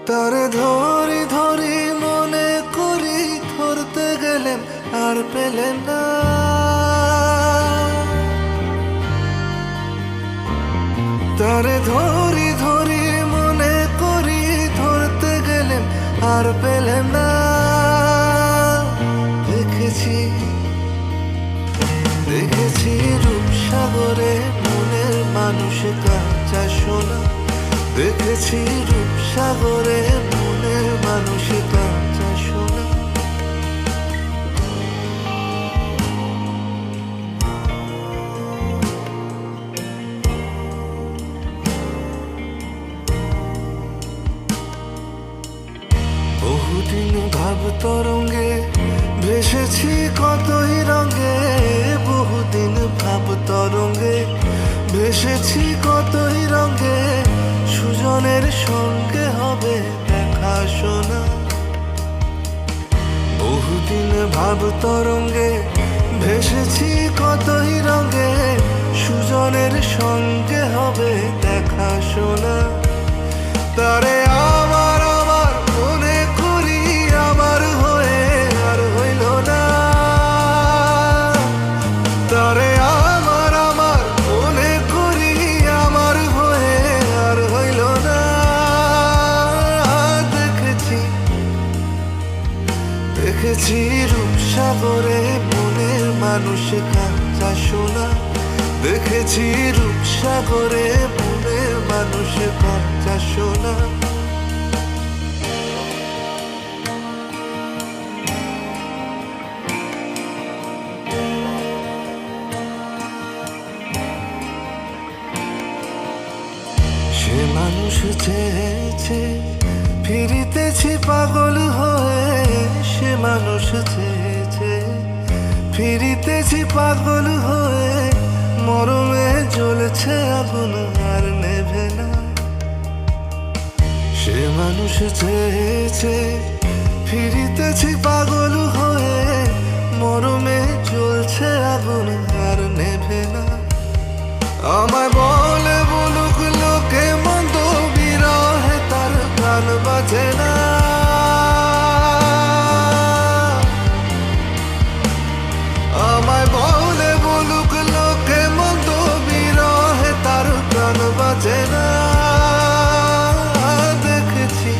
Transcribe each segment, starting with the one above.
তারে ধরি ধরি মনে করি, ধরতে গেলেন আর পেলেন না। তারে ধরি ধরি মনে করি, ধরতে গেলেন আর পেলেন না। দেখেছি দেখেছি রূপসাগরে মনের মানুষ কাঁচা সোনা। দেখেছি রূপসাগরে মনের মানুষ কাঁচা সোনা। বহুদিন ভাব তরঙ্গে ভেসেছি কতই রঙে। বহুদিন ভাব তরঙ্গে ভেসেছি কতই রঙে। সুজনের সঙ্গে হবে দেখা শোনা। বহুদিন ভাব তরঙ্গে ভেসেছি কতই রঙে। সুজনের সঙ্গে হবে দেখা শোনা। তারে আমার আমার মনে করি, আমার হয়ে আর হইল না। তারে আমার আমার মনে করি, আমার হয়ে আর হইল না। দেখেছি দেখেছি রূপসাগরে মনের মানুষ কাঁচা সোনা। দেখেছি রূপসাগরে মনের মানুষ কাঁচা সোনা। সে মানুষ চেয়েছে, ফিরিতেছি পাগল হয়ে। সে মানুষ চেয়েছে, ফিরিতেছি পাগল হয়ে। মরমে জ্বলছে আগুন আর নেভে না। সে মানুষ চেয়েছে, ফিরিতেছি পাগল হয়ে। মরমে জ্বলছে আগুন আর নেভে না। আমায় বলে বলুক লোকে মন্দ, বিরহে তার প্রাণ বাজে না। আমায় বলে বলুক লোকে মন্দ, বিরহে তার প্রাণ বাজে না। দেখেছি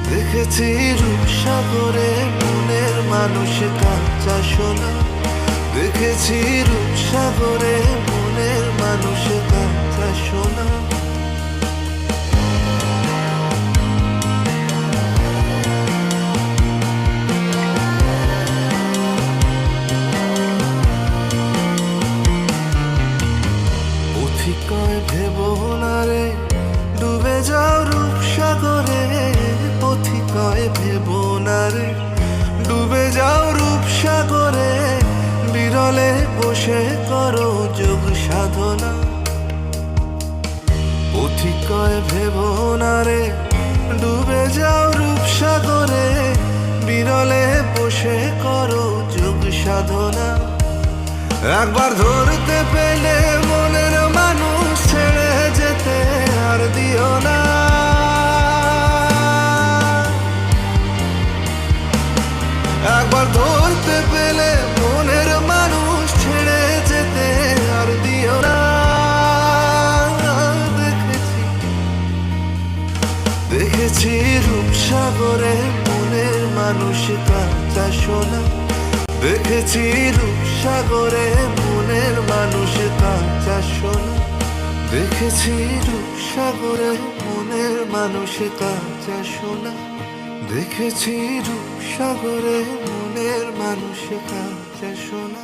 দেখেছি রূপসাগরে মনের মানুষ কাঁচা সোনা। দেখেছি রূপসাগরে মনের মানুষ কাঁচা সোনা। পথিকয় ভেবো না রে ডুবে যাও রূপসাগরে। পথিকয় ভেবো না রে ডুবে যাও রূপসাগরে। বিরলে বসে করো যোগ সাধনা। পথিকয় ভেবো না রে ডুবে যাও রূপসাগরে। বিরলে বসে করো যোগ সাধনা। একবার ধরতে পেলে মনের মানুষ ছেড়ে যেতে আর দিও না। একবার ধরতে পেলে মনের মানুষ ছেড়ে যেতে আর দিও না। দেখেছি দেখেছি রূপসাগরে মনের মানুষ কাঁচা সোনা। দেখেছি রূপসাগরে মনের মানুষ কাঁচা সোনা। দেখেছি রূপসাগরে মনের মানুষ কাঁচা সোনা। দেখেছি রূপসাগরে মনের মানুষ কাঁচা সোনা।